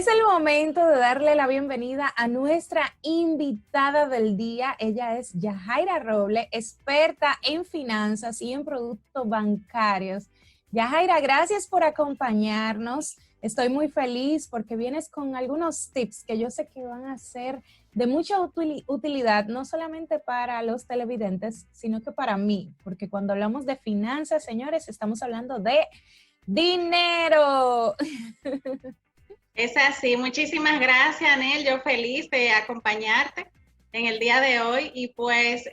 Es el momento de darle la bienvenida a nuestra invitada del día. Ella es Yajaira Robles, experta en finanzas y en productos bancarios. Yajaira, gracias por acompañarnos. Estoy muy feliz porque vienes con algunos tips que yo sé que van a ser de mucha utilidad, no solamente para los televidentes, sino que para mí, porque cuando hablamos de finanzas, señores, estamos hablando de dinero. Es así, muchísimas gracias, Anel. Yo feliz de acompañarte en el día de hoy y pues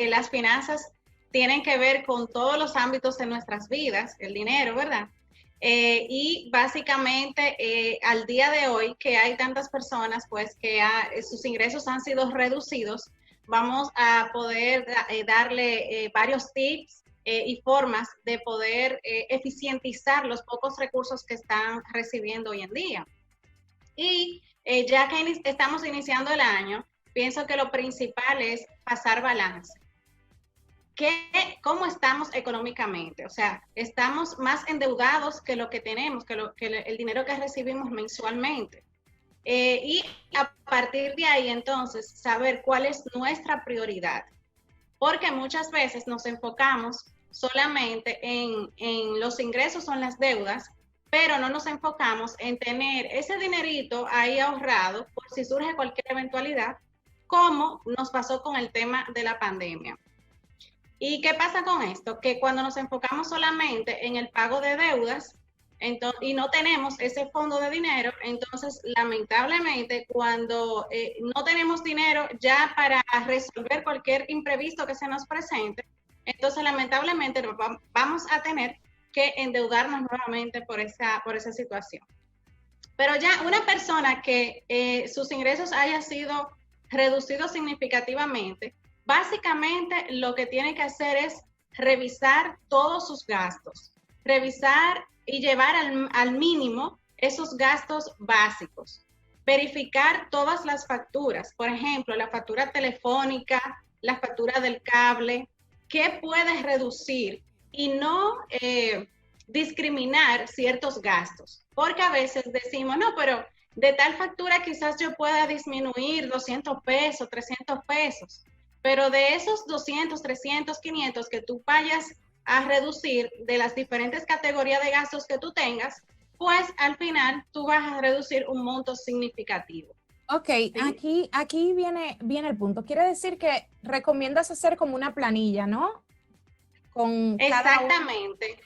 las finanzas tienen que ver con todos los ámbitos de nuestras vidas, el dinero, ¿verdad? Y básicamente al día de hoy que hay tantas personas pues que sus ingresos han sido reducidos, vamos a poder darle varios tips y formas de poder eficientizar los pocos recursos que están recibiendo hoy en día. Y ya que estamos iniciando el año, pienso que lo principal es pasar balance. ¿Cómo estamos económicamente? O sea, estamos más endeudados que lo que tenemos, que el dinero que recibimos mensualmente. Y a partir de ahí, entonces, saber cuál es nuestra prioridad. Porque muchas veces nos enfocamos solamente en los ingresos o en las deudas, pero no nos enfocamos en tener ese dinerito ahí ahorrado por si surge cualquier eventualidad, como nos pasó con el tema de la pandemia. ¿Y qué pasa con esto? Que cuando nos enfocamos solamente en el pago de deudas y no tenemos ese fondo de dinero, entonces lamentablemente cuando no tenemos dinero ya para resolver cualquier imprevisto que se nos presente, entonces lamentablemente vamos a tener que endeudarnos nuevamente por esa situación. Pero ya una persona que sus ingresos hayan sido reducidos significativamente, básicamente lo que tiene que hacer es revisar todos sus gastos, revisar y llevar al mínimo esos gastos básicos, verificar todas las facturas, por ejemplo, la factura telefónica, la factura del cable, qué puedes reducir y no discriminar ciertos gastos, porque a veces decimos, no, pero de tal factura quizás yo pueda disminuir 200 pesos, 300 pesos, pero de esos 200, 300, 500 que tú vayas a reducir de las diferentes categorías de gastos que tú tengas, pues al final tú vas a reducir un monto significativo. Ok, ¿sí? aquí viene el punto. Quiere decir que recomiendas hacer como una planilla, ¿no? Con Exactamente.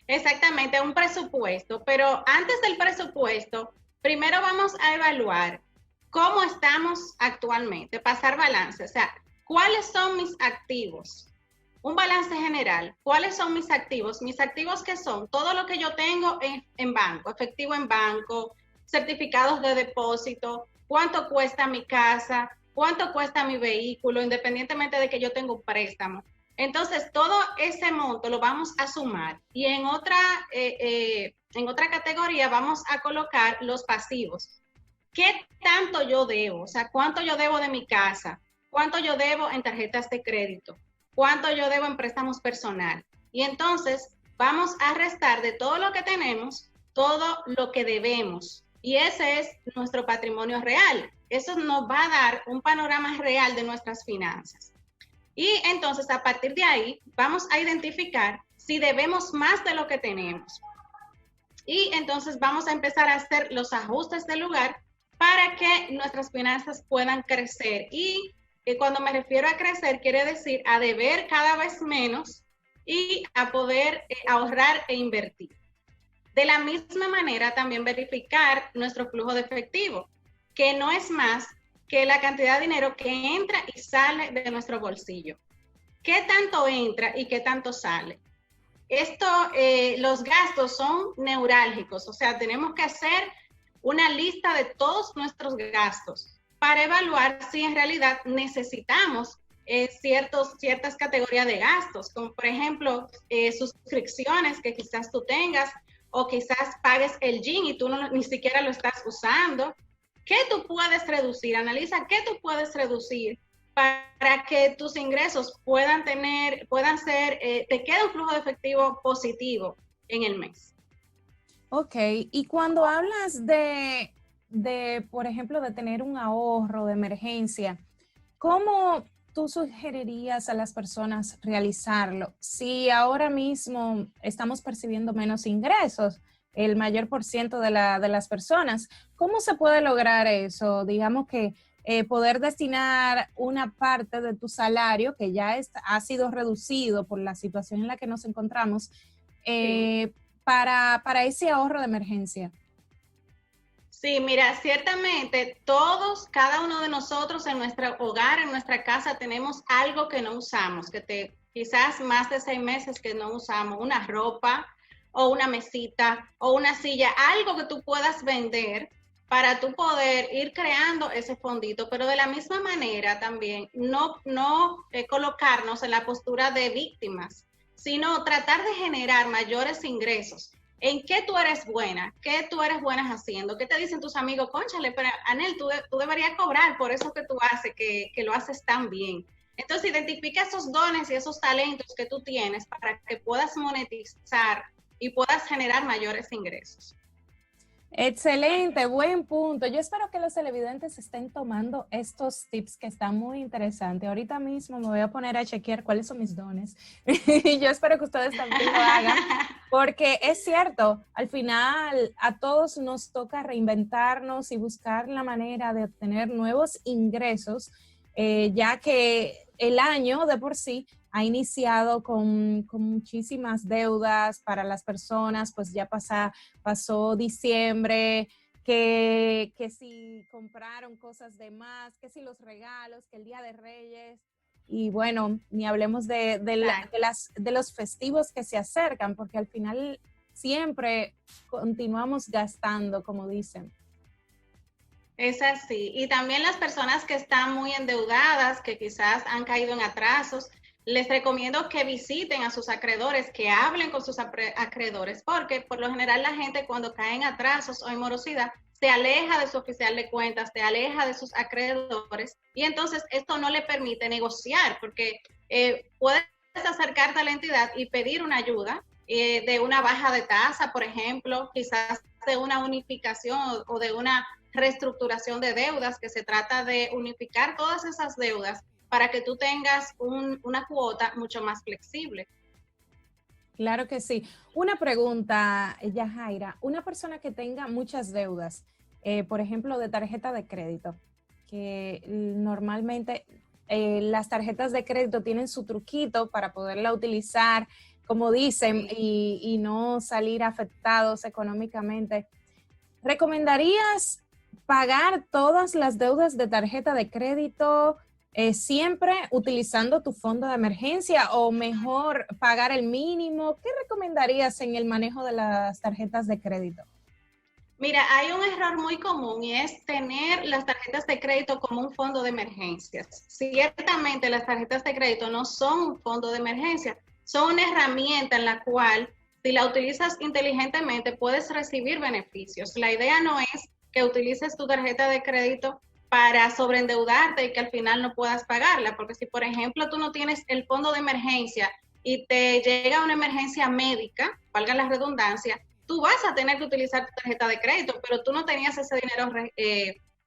Exactamente, un presupuesto. Pero antes del presupuesto, primero vamos a evaluar cómo estamos actualmente, pasar balance. O sea, ¿cuáles son mis activos? Un balance general. ¿Cuáles son mis activos? Mis activos que son todo lo que yo tengo en banco, efectivo en banco, certificados de depósito, cuánto cuesta mi casa, cuánto cuesta mi vehículo, independientemente de que yo tenga un préstamo. Entonces, todo ese monto lo vamos a sumar y en otra categoría vamos a colocar los pasivos. ¿Qué tanto yo debo? O sea, ¿cuánto yo debo de mi casa? ¿Cuánto yo debo en tarjetas de crédito? ¿Cuánto yo debo en préstamos personal? Y entonces vamos a restar de todo lo que tenemos, todo lo que debemos. Y ese es nuestro patrimonio real. Eso nos va a dar un panorama real de nuestras finanzas. Y entonces a partir de ahí vamos a identificar si debemos más de lo que tenemos. Y entonces vamos a empezar a hacer los ajustes del lugar para que nuestras finanzas puedan crecer. Y cuando me refiero a crecer, quiere decir a deber cada vez menos y a poder ahorrar e invertir. De la misma manera, también verificar nuestro flujo de efectivo, que no es más que la cantidad de dinero que entra y sale de nuestro bolsillo. ¿Qué tanto entra y qué tanto sale? Los gastos son neurálgicos, o sea, tenemos que hacer una lista de todos nuestros gastos para evaluar si en realidad necesitamos ciertas categorías de gastos, como por ejemplo suscripciones que quizás tú tengas o quizás pagues el gym y tú ni siquiera lo estás usando. ¿Qué tú puedes reducir? Analiza qué tú puedes reducir para que tus ingresos te quede un flujo de efectivo positivo en el mes. Ok, y cuando hablas de por ejemplo, de tener un ahorro de emergencia, ¿cómo tú sugerirías a las personas realizarlo? Si ahora mismo estamos percibiendo menos ingresos, el mayor por ciento de las personas, ¿cómo se puede lograr eso? Digamos que poder destinar una parte de tu salario que ya ha sido reducido por la situación en la que nos encontramos Sí. para ese ahorro de emergencia. Sí, mira, ciertamente todos, cada uno de nosotros en nuestro hogar, en nuestra casa, tenemos algo que no usamos, quizás más de 6 meses que no usamos, una ropa o una mesita o una silla, algo que tú puedas vender para tú poder ir creando ese fondito, pero de la misma manera también no colocarnos en la postura de víctimas, sino tratar de generar mayores ingresos. ¿En qué tú eres buena? ¿Qué tú eres buena haciendo? ¿Qué te dicen tus amigos? Cónchale, pero Anel, tú deberías cobrar por eso que tú haces, que lo haces tan bien. Entonces, identifica esos dones y esos talentos que tú tienes para que puedas monetizar y puedas generar mayores ingresos. Excelente, buen punto. Yo espero que los televidentes estén tomando estos tips que están muy interesantes. Ahorita mismo me voy a poner a chequear cuáles son mis dones y yo espero que ustedes también lo hagan, porque es cierto, al final a todos nos toca reinventarnos y buscar la manera de obtener nuevos ingresos, ya que el año de por sí ha iniciado con muchísimas deudas para las personas, pues ya pasó diciembre, que si compraron cosas de más, que si los regalos, que el Día de Reyes, y bueno, ni hablemos de los festivos que se acercan, porque al final siempre continuamos gastando, como dicen. Es así. Y también las personas que están muy endeudadas, que quizás han caído en atrasos, les recomiendo que visiten a sus acreedores, que hablen con sus acreedores, porque por lo general la gente cuando cae en atrasos o en morosidad se aleja de su oficial de cuentas, se aleja de sus acreedores y entonces esto no le permite negociar, porque puedes acercarte a la entidad y pedir una ayuda de una baja de tasa, por ejemplo, quizás de una unificación o de una reestructuración de deudas, que se trata de unificar todas esas deudas para que tú tengas una cuota mucho más flexible. Claro que sí. Una pregunta, Yajaira. Una persona que tenga muchas deudas, por ejemplo, de tarjeta de crédito, que normalmente las tarjetas de crédito tienen su truquito para poderla utilizar, como dicen, y no salir afectados económicamente. ¿Recomendarías pagar todas las deudas de tarjeta de crédito siempre utilizando tu fondo de emergencia o mejor pagar el mínimo? ¿Qué recomendarías en el manejo de las tarjetas de crédito? Mira, hay un error muy común y es tener las tarjetas de crédito como un fondo de emergencias. Ciertamente las tarjetas de crédito no son un fondo de emergencia, son una herramienta en la cual si la utilizas inteligentemente puedes recibir beneficios. La idea no es que utilices tu tarjeta de crédito para sobreendeudarte y que al final no puedas pagarla, porque si por ejemplo tú no tienes el fondo de emergencia y te llega una emergencia médica, valga la redundancia, tú vas a tener que utilizar tu tarjeta de crédito, pero tú no tenías ese dinero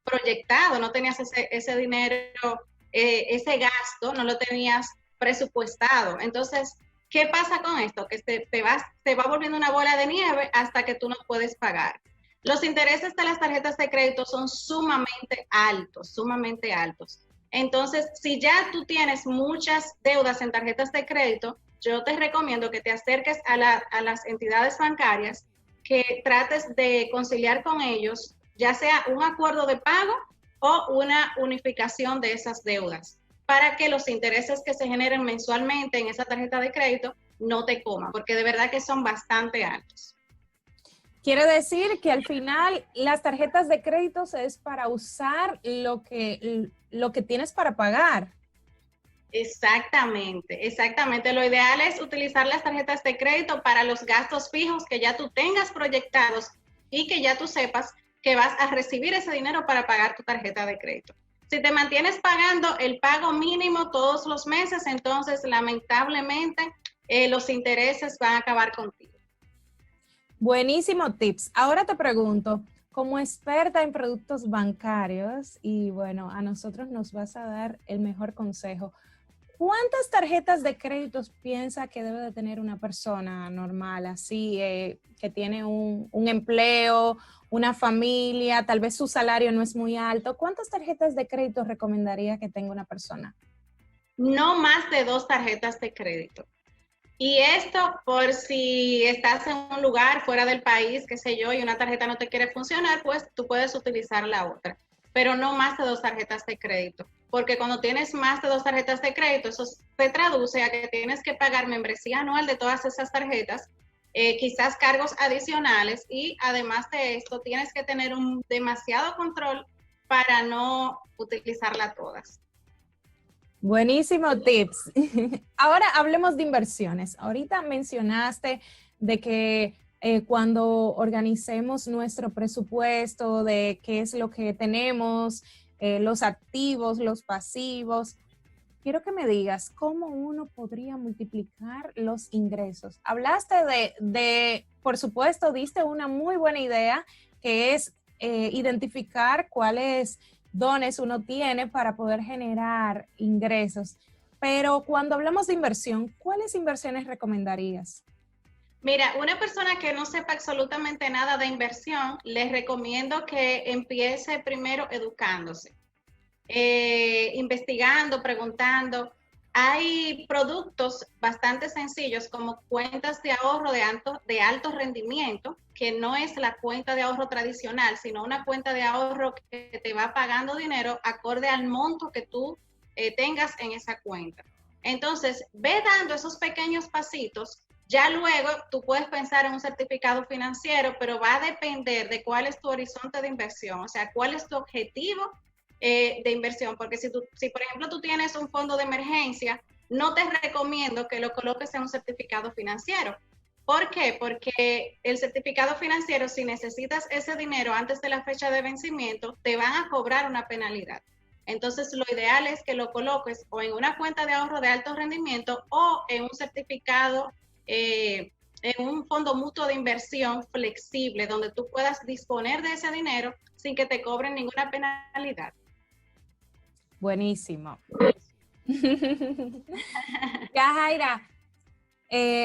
proyectado, no tenías ese dinero, ese gasto, no lo tenías presupuestado. Entonces, ¿qué pasa con esto? Que te va volviendo una bola de nieve hasta que tú no puedes pagar. Los intereses de las tarjetas de crédito son sumamente altos, sumamente altos. Entonces, si ya tú tienes muchas deudas en tarjetas de crédito, yo te recomiendo que te acerques a las entidades bancarias, que trates de conciliar con ellos, ya sea un acuerdo de pago o una unificación de esas deudas, para que los intereses que se generen mensualmente en esa tarjeta de crédito no te coman, porque de verdad que son bastante altos. Quiere decir que al final las tarjetas de crédito es para usar lo que tienes para pagar. Exactamente, exactamente. Lo ideal es utilizar las tarjetas de crédito para los gastos fijos que ya tú tengas proyectados y que ya tú sepas que vas a recibir ese dinero para pagar tu tarjeta de crédito. Si te mantienes pagando el pago mínimo todos los meses, entonces lamentablemente los intereses van a acabar contigo. Buenísimo tips. Ahora te pregunto, como experta en productos bancarios, y bueno, a nosotros nos vas a dar el mejor consejo. ¿Cuántas tarjetas de créditos piensa que debe de tener una persona normal, así, que tiene un empleo, una familia, tal vez su salario no es muy alto? ¿Cuántas tarjetas de crédito recomendaría que tenga una persona? No más de 2 tarjetas de crédito. Y esto por si estás en un lugar fuera del país, qué sé yo, y una tarjeta no te quiere funcionar, pues tú puedes utilizar la otra, pero no más de 2 tarjetas de crédito, porque cuando tienes más de 2 tarjetas de crédito, eso se traduce a que tienes que pagar membresía anual de todas esas tarjetas, quizás cargos adicionales, y además de esto tienes que tener un demasiado control para no utilizarla todas. Buenísimo tips. Ahora hablemos de inversiones. Ahorita mencionaste de que cuando organicemos nuestro presupuesto, de qué es lo que tenemos, los activos, los pasivos, quiero que me digas cómo uno podría multiplicar los ingresos. Hablaste por supuesto, diste una muy buena idea, que es identificar cuáles dones uno tiene para poder generar ingresos. Pero cuando hablamos de inversión, ¿cuáles inversiones recomendarías? Mira, una persona que no sepa absolutamente nada de inversión, les recomiendo que empiece primero educándose, investigando, preguntando. Hay productos bastante sencillos como cuentas de ahorro de alto rendimiento, que no es la cuenta de ahorro tradicional, sino una cuenta de ahorro que te va pagando dinero acorde al monto que tú tengas en esa cuenta. Entonces, ve dando esos pequeños pasitos. Ya luego tú puedes pensar en un certificado financiero, pero va a depender de cuál es tu horizonte de inversión, o sea, cuál es tu objetivo de inversión, porque si por ejemplo tú tienes un fondo de emergencia, no te recomiendo que lo coloques en un certificado financiero. ¿Por qué? Porque el certificado financiero, si necesitas ese dinero antes de la fecha de vencimiento, te van a cobrar una penalidad. Entonces, lo ideal es que lo coloques o en una cuenta de ahorro de alto rendimiento o en un certificado, en un fondo mutuo de inversión flexible, donde tú puedas disponer de ese dinero sin que te cobren ninguna penalidad. Buenísimo. Ya, Jaira,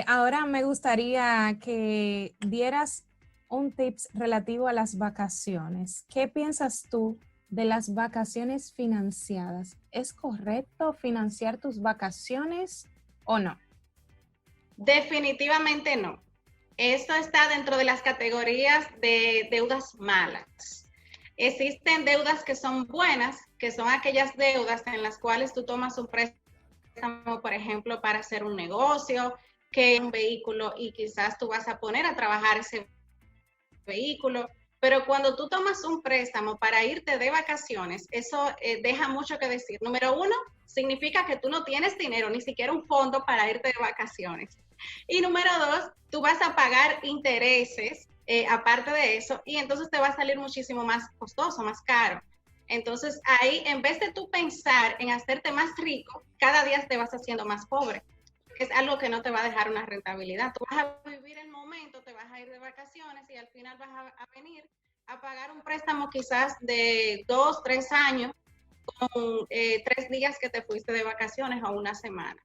ahora me gustaría que dieras un tips relativo a las vacaciones. ¿Qué piensas tú de las vacaciones financiadas? ¿Es correcto financiar tus vacaciones o no? Definitivamente no. Esto está dentro de las categorías de deudas malas. Existen deudas que son buenas, que son aquellas deudas en las cuales tú tomas un préstamo, por ejemplo, para hacer un negocio, que es un vehículo y quizás tú vas a poner a trabajar ese vehículo, pero cuando tú tomas un préstamo para irte de vacaciones, eso deja mucho que decir. Número uno, significa que tú no tienes dinero, ni siquiera un fondo para irte de vacaciones. Y número dos, tú vas a pagar intereses aparte de eso, y entonces te va a salir muchísimo más costoso, más caro. Entonces ahí, en vez de tú pensar en hacerte más rico, cada día te vas haciendo más pobre. Es algo que no te va a dejar una rentabilidad. Tú vas a vivir el momento, te vas a ir de vacaciones y al final vas a venir a pagar un préstamo quizás de 2, 3 años con 3 días que te fuiste de vacaciones o una semana.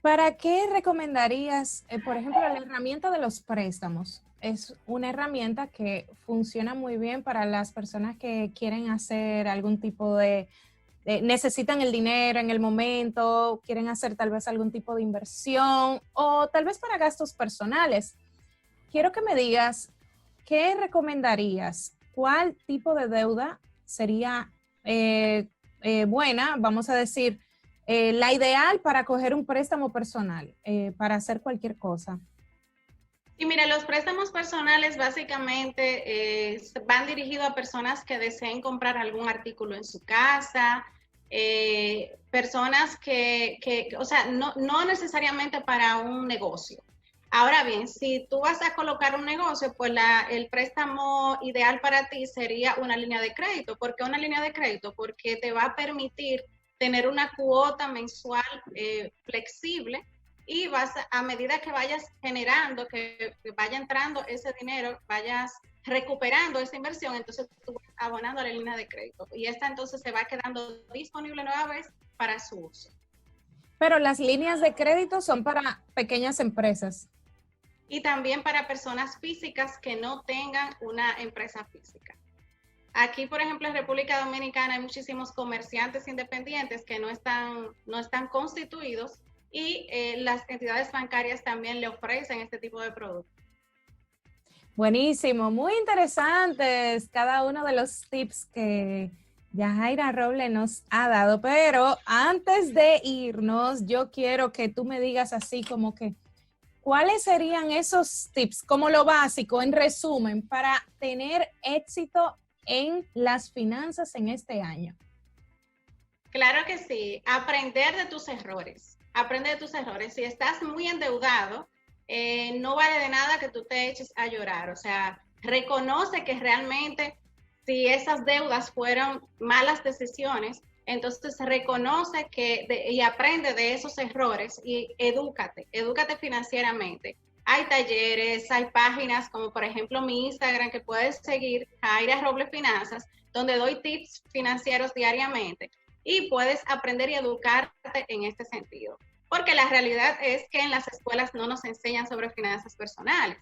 ¿Para qué recomendarías, por ejemplo, la herramienta de los préstamos? Es una herramienta que funciona muy bien para las personas que quieren hacer algún tipo necesitan el dinero en el momento, quieren hacer tal vez algún tipo de inversión o tal vez para gastos personales. Quiero que me digas, ¿qué recomendarías? ¿Cuál tipo de deuda sería buena, vamos a decir, la ideal para coger un préstamo personal, para hacer cualquier cosa? Y mira, los préstamos personales básicamente van dirigidos a personas que deseen comprar algún artículo en su casa, personas o sea, no necesariamente para un negocio. Ahora bien, si tú vas a colocar un negocio, pues el préstamo ideal para ti sería una línea de crédito. ¿Por qué una línea de crédito? Porque te va a permitir tener una cuota mensual flexible, y a medida que vayas generando, que vaya entrando ese dinero, vayas recuperando esa inversión, entonces tú vas abonando a la línea de crédito y esta entonces se va quedando disponible nueva vez para su uso. Pero las líneas de crédito son para pequeñas empresas. Y también para personas físicas que no tengan una empresa física. Aquí, por ejemplo, en República Dominicana hay muchísimos comerciantes independientes que no están constituidos y las entidades bancarias también le ofrecen este tipo de productos. Buenísimo, muy interesantes cada uno de los tips que Yajaira Robles nos ha dado, pero antes de irnos, yo quiero que tú me digas así como que, ¿cuáles serían esos tips, como lo básico, en resumen, para tener éxito en las finanzas en este año? Claro que sí, aprender de tus errores. Aprende de tus errores. Si estás muy endeudado, no vale de nada que tú te eches a llorar. O sea, reconoce que realmente si esas deudas fueron malas decisiones, entonces reconoce y aprende de esos errores y edúcate financieramente. Hay talleres, hay páginas como por ejemplo mi Instagram que puedes seguir, Jaira Robles Finanzas, donde doy tips financieros diariamente y puedes aprender y educarte en este sentido. Porque la realidad es que en las escuelas no nos enseñan sobre finanzas personales,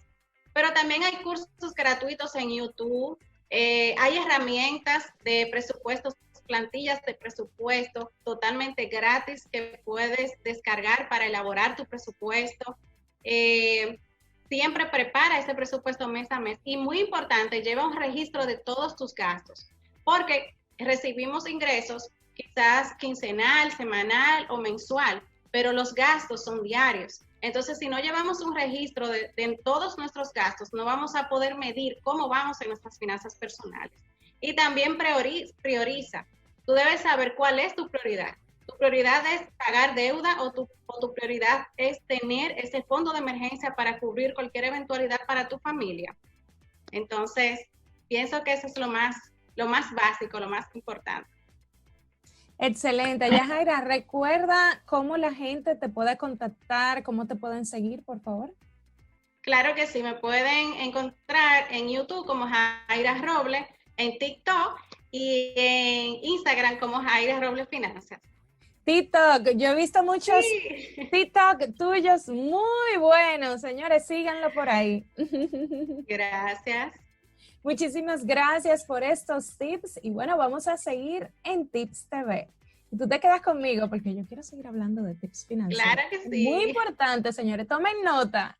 pero también hay cursos gratuitos en YouTube, hay herramientas de presupuestos, plantillas de presupuesto totalmente gratis que puedes descargar para elaborar tu presupuesto. Siempre prepara ese presupuesto mes a mes y muy importante, lleva un registro de todos tus gastos, porque recibimos ingresos quizás quincenal, semanal o mensual, pero los gastos son diarios. Entonces, si no llevamos un registro de todos nuestros gastos, no vamos a poder medir cómo vamos en nuestras finanzas personales. Y también prioriza. Tú debes saber cuál es tu prioridad. ¿Tu prioridad es pagar deuda o tu prioridad es tener ese fondo de emergencia para cubrir cualquier eventualidad para tu familia? Entonces, pienso que eso es lo más básico, lo más importante. Excelente. Yajaira, recuerda cómo la gente te puede contactar, cómo te pueden seguir, por favor. Claro que sí, me pueden encontrar en YouTube como Jaira Robles, en TikTok y en Instagram como Jaira Robles Finanzas. TikTok, yo he visto muchos Sí. TikTok tuyos muy buenos, señores, síganlo por ahí. Gracias. Muchísimas gracias por estos tips y bueno, vamos a seguir en Tips TV. Y tú te quedas conmigo porque yo quiero seguir hablando de tips financieros. Claro que sí. Muy importante, señores, tomen nota.